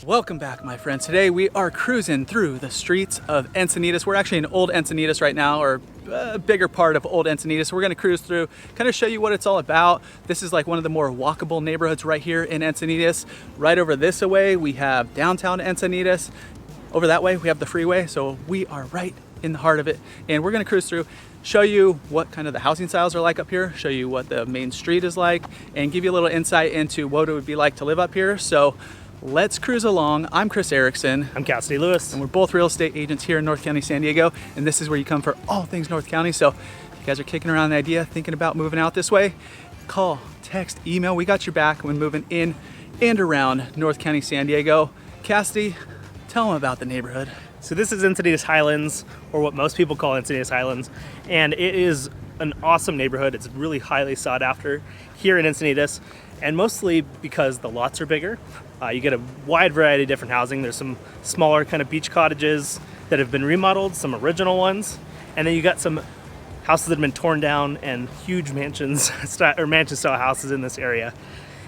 Welcome back, my friends. Today we are cruising through the streets of Encinitas. We're actually in Olde Encinitas right now, or a bigger part of Olde Encinitas. We're going to cruise through, kind of show you what it's all about. This is like one of the more walkable neighborhoods right here in Encinitas. Right over this way, we have downtown Encinitas. Over that way, we have the freeway. So we are right in the heart of it. And we're going to cruise through, show you what kind of the housing styles are like up here, show you what the main street is like, and give you a little insight into what it would be like to live up here. So let's cruise along. I'm Chris Erickson. I'm Cassidy Lewis. And we're both real estate agents here in North County, San Diego. And this is where you come for all things North County. So if you guys are kicking around the idea, thinking about moving out this way, call, text, email. We got your back when moving in and around North County, San Diego. Cassidy, tell them about the neighborhood. So this is Encinitas Highlands, or what most people call Encinitas Highlands. And it is an awesome neighborhood. It's really highly sought after here in Encinitas, and mostly because the lots are bigger. You get a wide variety of different housing. There's some smaller kind of beach cottages that have been remodeled, some original ones, and then you got some houses that have been torn down and huge mansions or mansion-style houses in this area.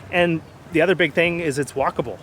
And the other big thing is it's walkable,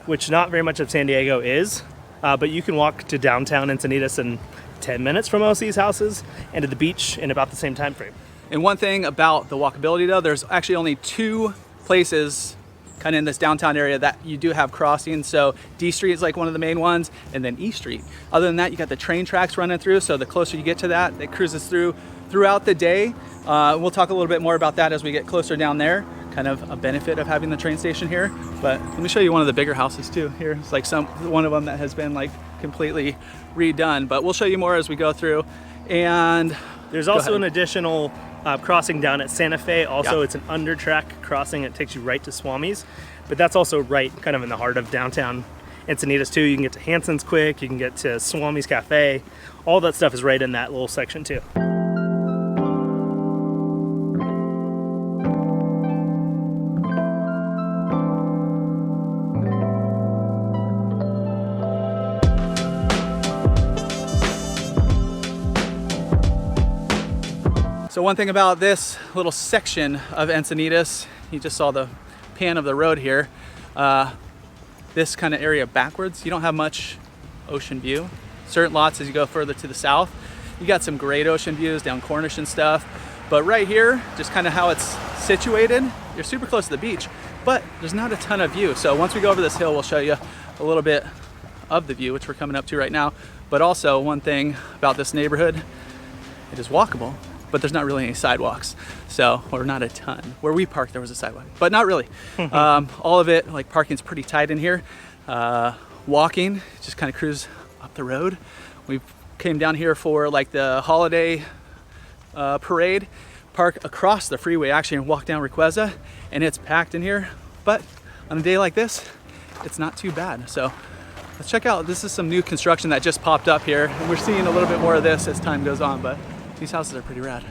which not very much of San Diego is, but you can walk to downtown Encinitas in 10 minutes from most of these houses and to the beach in about the same time frame. And one thing about the walkability though, there's actually only two places kind of in this downtown area that you do have crossings. So D Street is like one of the main ones, and then E Street. Other than that, you got the train tracks running through. So the closer you get to that, it cruises through throughout the day. We'll talk a little bit more about that as we get closer down there. Kind of a benefit of having the train station here. But let me show you one of the bigger houses too. Here, it's like one of them that has been like completely redone. But we'll show you more as we go through. And there's also an additional crossing down at Santa Fe. Also, it's an under track crossing. It takes you right to Swami's, but that's also right kind of in the heart of downtown Encinitas too. You can get to Hanson's quick, you can get to Swami's Cafe. All that stuff is right in that little section too. So one thing about this little section of Encinitas, you just saw the pan of the road here. This kind of area backwards, you don't have much ocean view. Certain lots as you go further to the south, you got some great ocean views down Cornish and stuff. But right here, just kind of how it's situated, you're super close to the beach, but there's not a ton of view. So once we go over this hill, we'll show you a little bit of the view, which we're coming up to right now. But also one thing about this neighborhood, it is walkable, but there's not really any sidewalks. So, or not a ton. Where we parked, there was a sidewalk, but not really. All of it, like parking's pretty tight in here. Walking, just kind of cruise up the road. We came down here for like the holiday parade, park across the freeway actually and walk down Requeza, and it's packed in here. But on a day like this, it's not too bad. So let's check out, this is some new construction that just popped up here. And we're seeing a little bit more of this as time goes on, but these houses are pretty rad.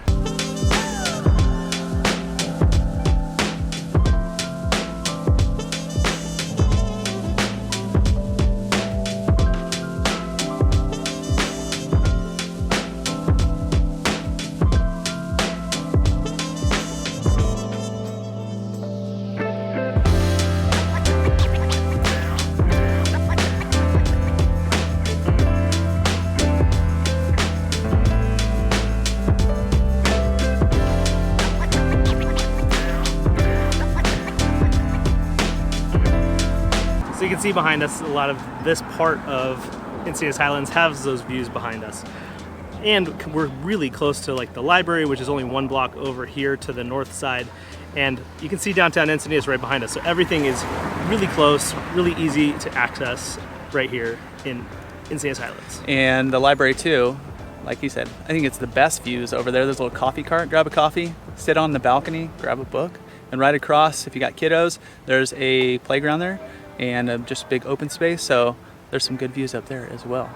So you can see behind us, a lot of this part of Encinitas Highlands has those views behind us. And we're really close to like the library, which is only one block over here to the north side. And you can see downtown Encinitas right behind us. So everything is really close, really easy to access right here in Encinitas Highlands. And the library too, like he said, I think it's the best views over there. There's a little coffee cart, grab a coffee, sit on the balcony, grab a book. And right across, if you got kiddos, there's a playground there and just big open space. So there's some good views up there as well.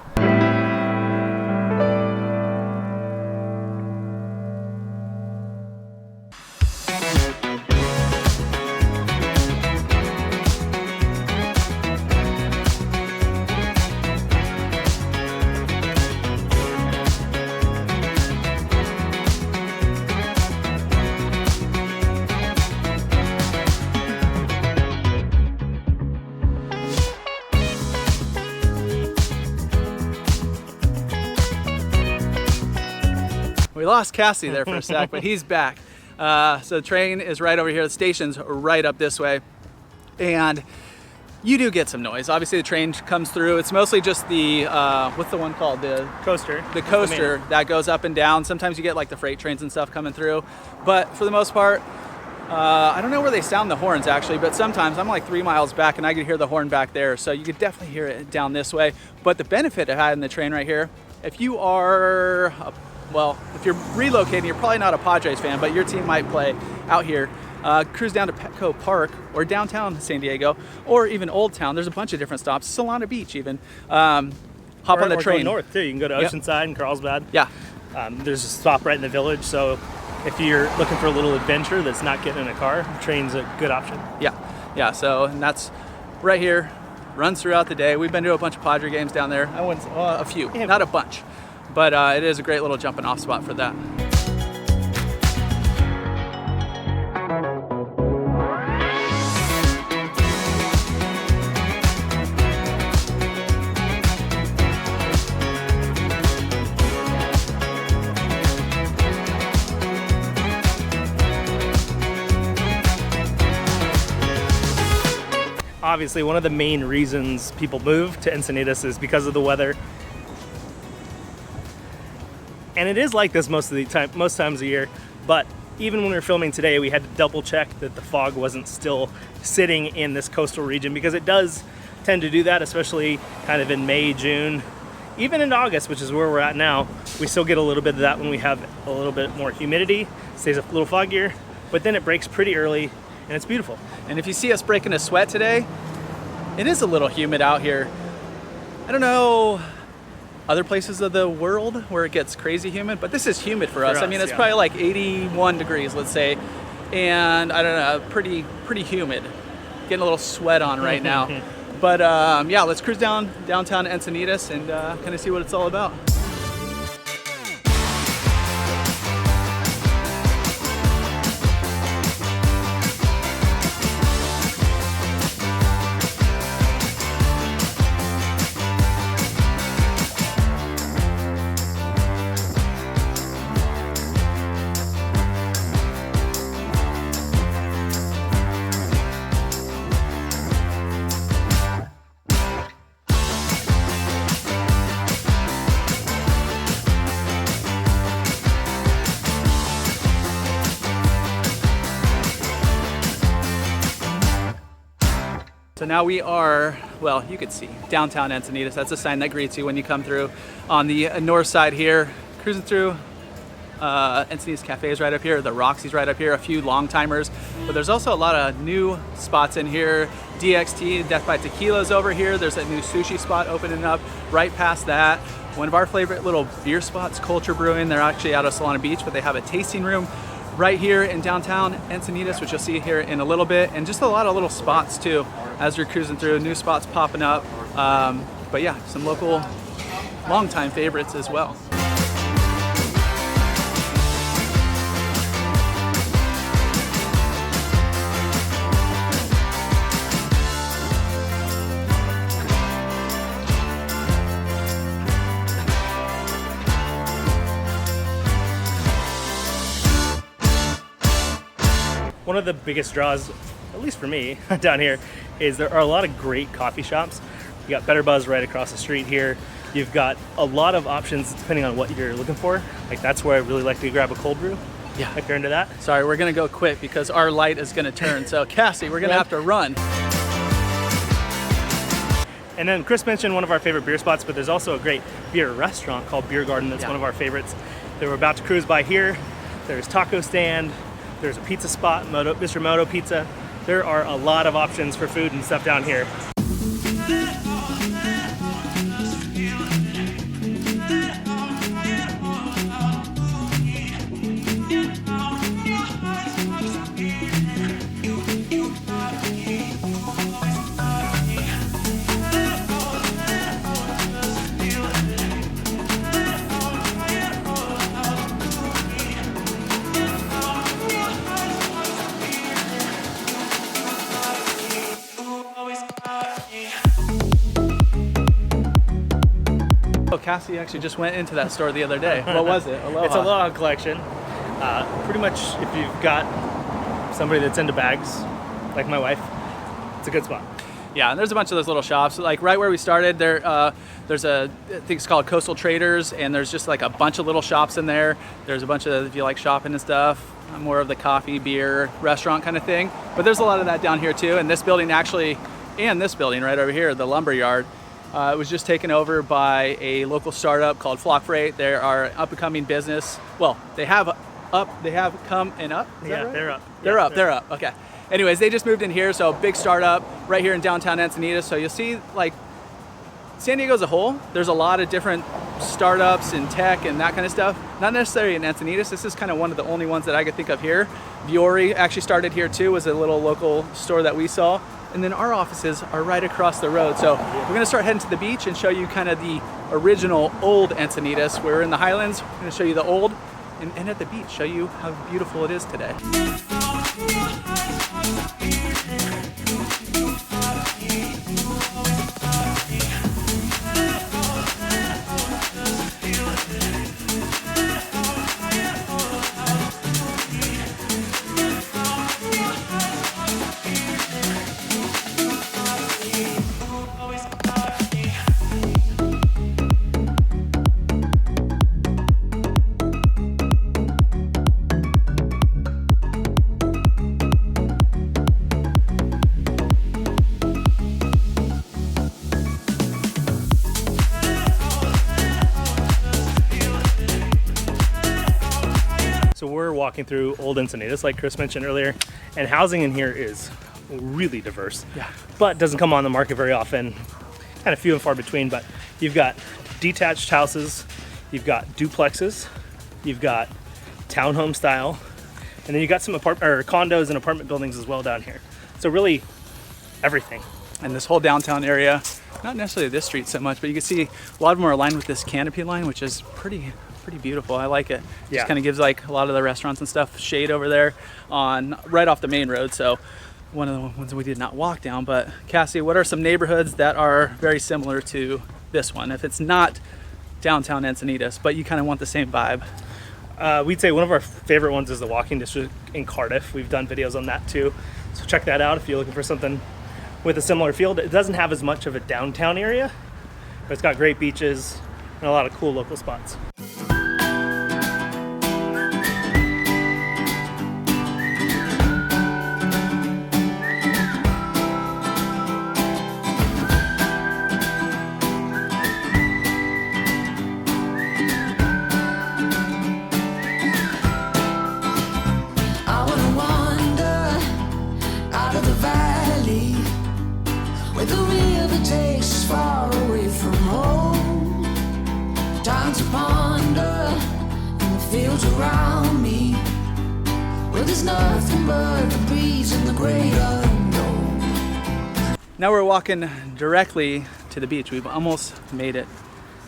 We lost Cassidy there for a sec, but he's back. So the train is right over here. The station's right up this way. And you do get some noise. Obviously the train comes through. It's mostly just the, what's the one called? The coaster. The coaster that goes up and down. Sometimes you get like the freight trains and stuff coming through. But for the most part, I don't know where they sound the horns actually, but sometimes I'm like 3 miles back and I could hear the horn back there. So you could definitely hear it down this way. But the benefit of having the train right here, if you are, well, if you're relocating, you're probably not a Padres fan, but your team might play out here. Cruise down to Petco Park or downtown San Diego or even Old Town. There's a bunch of different stops. Solana Beach even. Hop on the train. Go north too. You can go to Oceanside and Carlsbad. Yeah. There's a stop right in the village. So if you're looking for a little adventure that's not getting in a car, the train's a good option. Yeah. So, and that's right here. Runs throughout the day. We've been to a bunch of Padre games down there. I went a few, not a bunch, but it is a great little jumping off spot for that. Obviously, one of the main reasons people move to Encinitas is because of the weather. And it is like this most times a year, but even when we were filming today, we had to double check that the fog wasn't still sitting in this coastal region, because it does tend to do that, especially kind of in May, June, even in August, which is where we're at now. We still get a little bit of that when we have a little bit more humidity. It stays a little foggier, but then it breaks pretty early and it's beautiful. And if you see us breaking a sweat today, it is a little humid out here. I don't know other places of the world where it gets crazy humid, but this is humid for us. I mean, it's probably like 81 degrees, let's say, and I don't know, pretty humid. Getting a little sweat on right now. But yeah, let's cruise downtown Encinitas and kind of see what it's all about. So now we are, well, you could see downtown Encinitas. That's a sign that greets you when you come through on the north side here. Cruising through, Encinitas Cafe is right up here. The Roxy's right up here. A few long timers, but there's also a lot of new spots in here. DXT, Death by Tequila is over here. There's a new sushi spot opening up right past that. One of our favorite little beer spots, Culture Brewing. They're actually out of Solana Beach, but they have a tasting room right here in downtown Encinitas, which you'll see here in a little bit, and just a lot of little spots too as you're cruising through. New spots popping up, but yeah, some local longtime favorites as well. One of the biggest draws, at least for me, down here, is there are a lot of great coffee shops. You got Better Buzz right across the street here. You've got a lot of options depending on what you're looking for. Like, that's where I really like to grab a cold brew. Yeah. If you're into that. Sorry, we're gonna go quick because our light is gonna turn. So Cassie, we're gonna have to run. And then Chris mentioned one of our favorite beer spots, but there's also a great beer restaurant called Beer Garden that's one of our favorites. They were about to cruise by here. There's taco stand. There's a pizza spot, Mr. Moto Pizza. There are a lot of options for food and stuff down here. Cassidy actually just went into that store the other day. What was it? Aloha. It's a Aloha collection. Pretty much if you've got somebody that's into bags, like my wife, it's a good spot. Yeah, and there's a bunch of those little shops. Like right where we started, there's I think it's called Coastal Traders, and there's just like a bunch of little shops in there. There's a bunch of, if you like shopping and stuff, more of the coffee, beer, restaurant kind of thing. But there's a lot of that down here too. And this building actually, and this building right over here, the lumber yard, it was just taken over by a local startup called Flock Freight. They are an up-and-coming business. Well, they have come and up. Is that right? They're up. Okay. Anyways, they just moved in here, so big startup right here in downtown Encinitas. So you'll see, like, San Diego as a whole, there's a lot of different startups and tech and that kind of stuff. Not necessarily in Encinitas. This is kind of one of the only ones that I could think of here. Viore actually started here too, was a little local store that we saw. And then our offices are right across the road. So we're gonna start heading to the beach and show you kind of the original old Encinitas. We're in the Highlands. We're gonna show you the old, and at the beach, show you how beautiful it is today. So we're walking through Olde Encinitas, like Chris mentioned earlier, and housing in here is really diverse. Yeah. But doesn't come on the market very often, kind of few and far between. But you've got detached houses, you've got duplexes, you've got townhome style, and then you've got some condos and apartment buildings as well down here. So really everything. And this whole downtown area, not necessarily this street so much, but you can see a lot of them are aligned with this canopy line, which is pretty beautiful. I like it. Yeah. Just kind of gives like a lot of the restaurants and stuff shade over there on right off the main road. So one of the ones we did not walk down. But Cassie, what are some neighborhoods that are very similar to this one? If it's not downtown Encinitas, but you kind of want the same vibe. We'd say one of our favorite ones is the Walking District in Cardiff. We've done videos on that too. So check that out if you're looking for something with a similar feel. It doesn't have as much of a downtown area, but it's got great beaches and a lot of cool local spots. Around me, where there's nothing but the breeze and the great unknown. Now we're walking directly to the beach. We've almost made it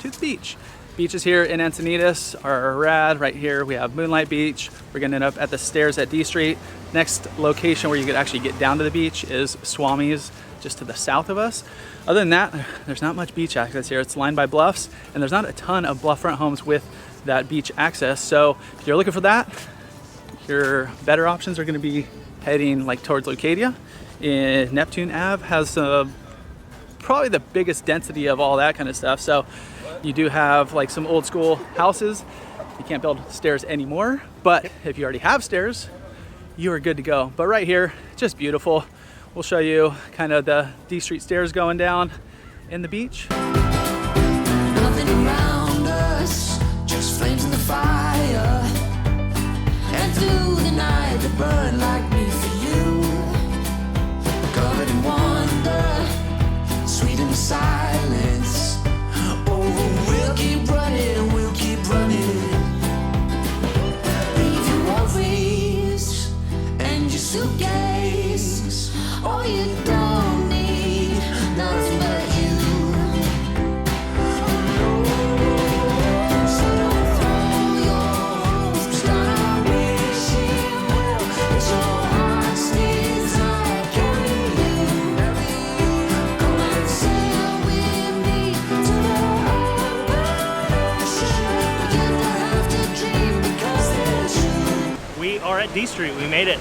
to the beach. Beaches here in Encinitas are rad. Right here we have Moonlight Beach. We're gonna end up at the stairs at D Street. Next location where you could actually get down to the beach is Swami's, just to the south of us. Other than that, there's not much beach access here. It's lined by bluffs, and there's not a ton of bluff front homes with that beach access. So if you're looking for that, your better options are going to be heading like towards Leucadia. In Neptune Ave has probably the biggest density of all that kind of stuff. So you do have like some old school houses. You can't build stairs anymore, but if you already have stairs, you are good to go. But right here, just beautiful. We'll show you kind of the D Street stairs going down in the beach. Nothing around us, just flames in the fire, and through the night they burn like me for you. Covered in wonder, sweet in the silence. Oh, we'll keep running and we'll keep running. Leave your worries and your suitcase. Oh, you don't need nothing but you. So don't throw your hopes, start wishing well. It's your heart's desire, carry you. Come and sail with me to the harbor. D Street. We made it.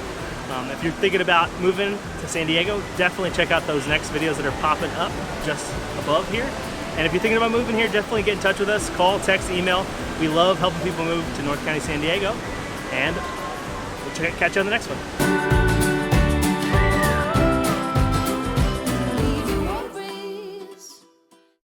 If you're thinking about moving to San Diego, definitely check out those next videos that are popping up just above here. And if you're thinking about moving here, definitely get in touch with us. Call, text, email. We love helping people move to North County, San Diego. And we'll catch you on the next one.